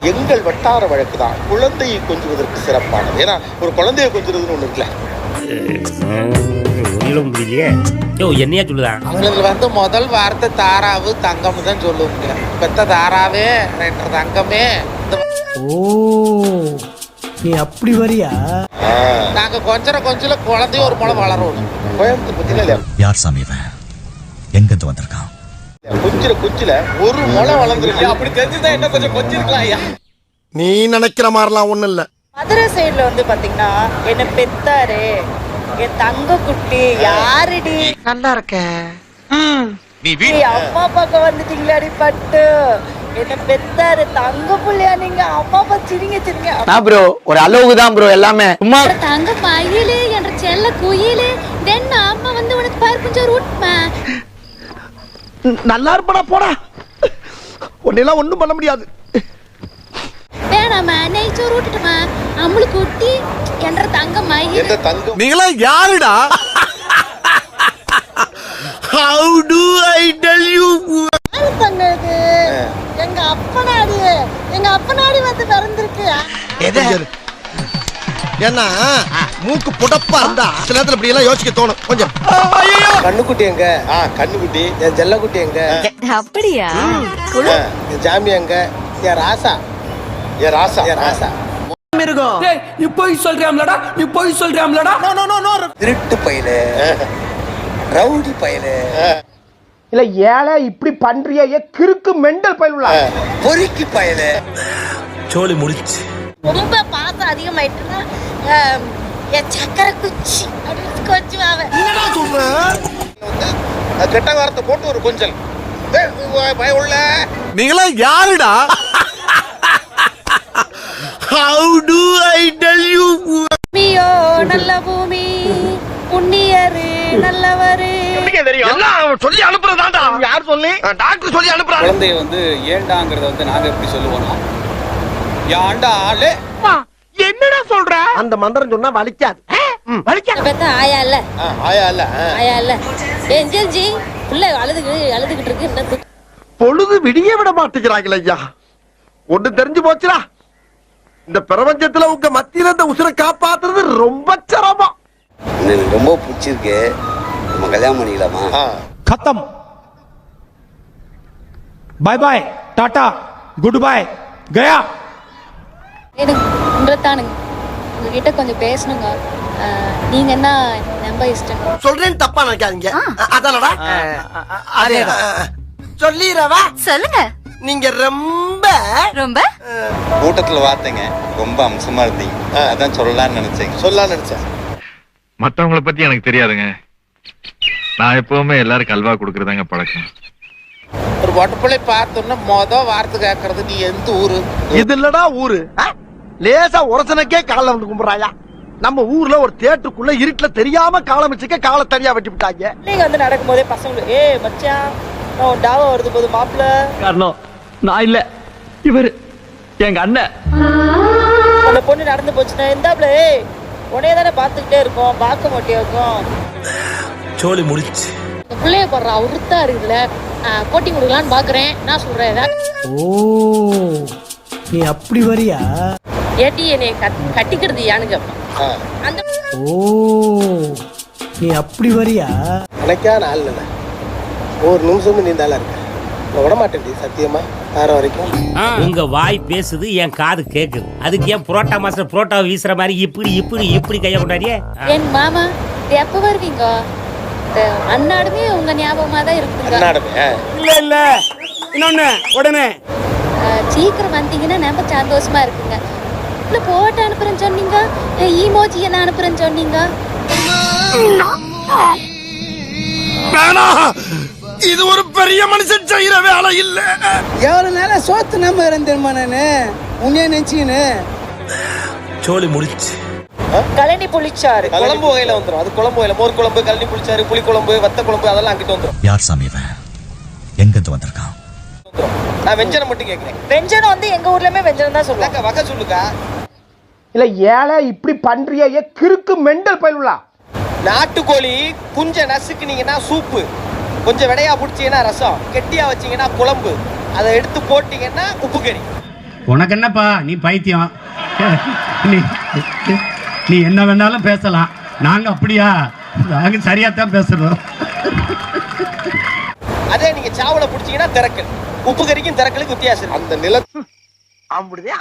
எங்கள் வட்டார வழக்கு தான் குழந்தையை கொஞ்சுவதற்கு சிறப்பானது. ஏன்னா ஒரு குழந்தையை கொஞ்சுறதுன்னு ஒண்ணு இருக்குல்ல. என்னையா சொல்லுதான் அவங்களுக்கு வந்து முதல் வார்த்தை தாராவு தங்கம் தான் சொல்லுவாங்க. பெத்த தாராவே ரெண்டு தங்கமே. ஓ நீ அப்படி வரியா? நாங்க கொஞ்சல குழந்தைய ஒரு முளை வளரும். கோயம்புத்தூர் பத்தியில இல்லையா, யார் சாமி இவன்? எங்கிருந்து வந்திருக்கான்? குச்சில ஒரு முளை வளர்ந்துருக்கு. அப்படி தெரிஞ்சுதான் என்ன கொஞ்சம் கொஞ்சிருக்கலாம் ஐயா. நீ நினைக்கிற மாதிரிலாம் ஒண்ணும் இல்ல. மதுரை சைடுல வந்து பாத்தீங்கன்னா என்ன பெத்தாரு என் தங்க குட்டி யாருடி நல்லா இருக்க. அம்மா பார்க்க வந்துட்டீங்களாடி பட்டு என்ன பெத்தாரு தங்க புள்ளையா நீங்க அம்மா அப்பா சிரிங்க ப்ரோ ஒரு அளவுக்கு தான் ப்ரோ எல்லாமே. சும்மா தங்க மயிலே என்ற செல்ல குயிலே தென்ன அம்மா வந்து உனக்கு பாரு கொஞ்சம் ஊட்மா. நல்லா இருப்படா போடா. உன்னெல்லாம் ஒண்ணும் பண்ண முடியாது. வேணாமா நெய்ச்சோறு ஊட்டுட்டுமா அம்முளுக்கு ஊட்டி என்ற தங்க மயிலே. எந்த தங்கம் நீங்களா யாருடா? How do I tell you? பண்ணது எங்க அப்பனாடி வந்து பிறந்திருக்கு. ஏன்னா மூக்கு புடப்பா இருந்தா சில நேரத்துல இப்படி எல்லாம் யோசிக்க தோணும் கொஞ்சம். கண்ணுக்குட்டி எங்க? கண்ணுக்குட்டி. என் செல்லக்குட்டி எங்க? அப்படியா? என் ஜாமி எங்க? என் ராசா. என் ராசா. என் ராசா. நீ போய் சொல்றியாம்லடா, நீ போய் சொல்றியாம்லடா. திருட்டு பையல, ரவுடி பையல, இல்ல ஏழை இப்படி பண்றியா? கிறுக்கு மெண்டல் பயிலுலா. பொறுக்கி பையல. சோலி முடிச்சு. ரொம்ப பாசம் அதிகமாயிட்டுன்னா என் சக்கரை குச்சி அப்படின்னு கொஞ்சம் என்னடா சொல்ற? கெட்ட வார்த்தை போட்டு ஒரு கொஞ்சல் பய உள்ள. நீங்களா யாருடா? How do I tell you? பூமியோ நல்ல பூமி புண்ணியரு நல்லவரு. சொல்லி அனுப்புறதாண்டா. யார் சொல்லி? டாக்டர் சொல்லி அனுப்புறாங்க. குழந்தைய வந்து ஏண்டாங்கிறத வந்து நாங்க எப்படி சொல்லுவோம்னா ஏண்டா ஆளு. என்னடா சொல்ற? அந்த மந்திரம் சொன்னா வலிக்காது. பெத்த ஆயா இல்ல ஆயா இல்ல. ஆயா இல்ல எஞ்சி புள்ள அழுதுகிட்டு இருக்கு. என்ன பொழுது விடிய விட மாட்டேங்கிறாங்களே ஐயா. ஒண்ணு தெரிஞ்சு போச்சுடா, இந்த பிரபஞ்சத்துல உங்க மத்தியில இந்த உசுரை காப்பாத்துறது ரொம்ப சிரமம். எனக்கு ரொம்ப பிடிச்சிருக்கு. நம்ம கல்யாணம் பண்ணிக்கலாமா? खत्म bye bye ta ta good bye गया. எனக்கு உங்கத்தானுங்க உங்ககிட்ட கொஞ்சம் பேசணுங்க. நீங்க என்ன நம்ப இஷ்டம் சொல்றேன்னு தப்பா நினைக்காதீங்க. அதானடா சொல்லிரவா? சொல்லுங்க. நீங்க ரொம்ப ரொம்ப கூட்டத்துல வார்த்தைங்க ரொம்ப அம்சமா இருந்தீங்க. அதான் சொல்லலாம்னு நினைச்சேங்க. சொல்லலாம்னு நினைச்சேன். மத்தவங்கள பத்தி எனக்கு தெரியாதுங்க. நான் எப்பவுமே எல்லாருக்கும் அல்வா கொடுக்கறதாங்க பழக்கம். ஒரு பொட்டப்பிள்ளை பார்த்தோன்னா வார்த்தை கேட்கறது நீ எந்த ஊரு? இது இல்லடா ஊரு. லேசா உரசனக்கே காலை வந்து கும்பிடுறாயா. நம்ம ஊர்ல ஒரு தேட்டுக்குள்ள இருட்டுல தெரியாம காலம் வச்சுக்க காலை தனியா வெட்டி விட்டாங்க. நீங்க வந்து நடக்கும் போதே பசங்களுக்கு மச்சான் டாவா வருது போது மாப்பிள்ள காரணம் நான் இல்ல, இவரு எங்க அண்ணன். அந்த பொண்ணு நடந்து போச்சுன்னா எந்தாப்ல உனைய தானே பாத்துக்கிட்டே இருக்கோம், பார்க்க மாட்டியா இருக்கும். சோலி முடிச்சு. இந்த பிள்ளைய போடுற உருத்தா இருக்குதுல போட்டி கொடுக்கலான்னு பாக்குறேன். நான் சொல்றேன் ஓ நீ அப்படி வரியா? ஏட்டி என்னைய கட்டிக்கிறது யானுங்க அந்த. ஓ நீ அப்படி வரியா? எனக்கா நாள் இல்லை, ஒரு நிமிஷமும் நீ தாளா இருக்க. நான் விட மாட்டேன் சத்தியமா வேற வரைக்கும். உங்க வாய் பேசுது, என் காது கேக்குது. அதுக்கு ஏன் புரோட்டா மாஸ்டர் புரோட்டா வீசுற மாதிரி இப்படி இப்படி இப்படி கைய கொண்டாடியே? என் மாமா எப்ப வருவீங்க? அண்ணாடுமே உங்க ஞாபகமா தான் இருக்குங்க. இல்ல இல்ல இன்னொன்னு உடனே சீக்கிரம் வந்தீங்கன்னா நம்ம சந்தோஷமா இருக்குங்க. இல்ல போட்டோ அனுப்புறேன்னு சொன்னீங்க, ஈமோஜி என்ன அனுப்புறேன்னு சொன்னீங்க. இது ஒரு பெரிய மனுஷன் செய்யற வேலை இல்ல. எவ்வளவு நாளா சோத்து நம்ம இருந்தேன்மா நானு உன்னைய நினைச்சின்னு. சோலி முடிச்சு. கழனி புளிச்சாறு குழம்பு வகையில வந்துடும். அது குழம்பு வகையில மோர் குழம்பு, கழனி புளிச்சாறு, புளி குழம்பு, வத்த குழம்பு அதெல்லாம் அங்கிட்டு வந்துடும். யார் சாமி இவன்? எங்கிருந்து வந்திருக்கான்? நான் வெஞ்சனம் மட்டும் கேட்கிறேன். வெஞ்சனம் வந்து எங்க ஊர்லயுமே வெஞ்சனம் தான் சொல்லுவாங்க. வகை சொல்லுக்கா. இல்ல ஏழை இப்படி பண்றியா? கிறுக்கு மெண்டல் பயிலுலா. நாட்டுக்கோழி குஞ்ச நசுக்குனீங்கன்னா சூப்பு, கொஞ்சம் விடையா பிடிச்சீங்கன்னா ரசம், கெட்டியா வச்சீங்கன்னா குழம்பு, அதை எடுத்து போட்டீங்கன்னா உப்பு கறி. உனக்கு என்னப்பா நீ பைத்தியம். நீ என்ன வேணாலும் பேசலாம், நாங்க அப்படியா? நாங்க சரியா தான் பேசுறோம். அதே நீங்க சாவல பிடிச்சீங்கன்னா திறக்கல், உப்பு கறிக்கும் திறக்கலுக்கு வித்தியாசம். அந்த நில அப்படியா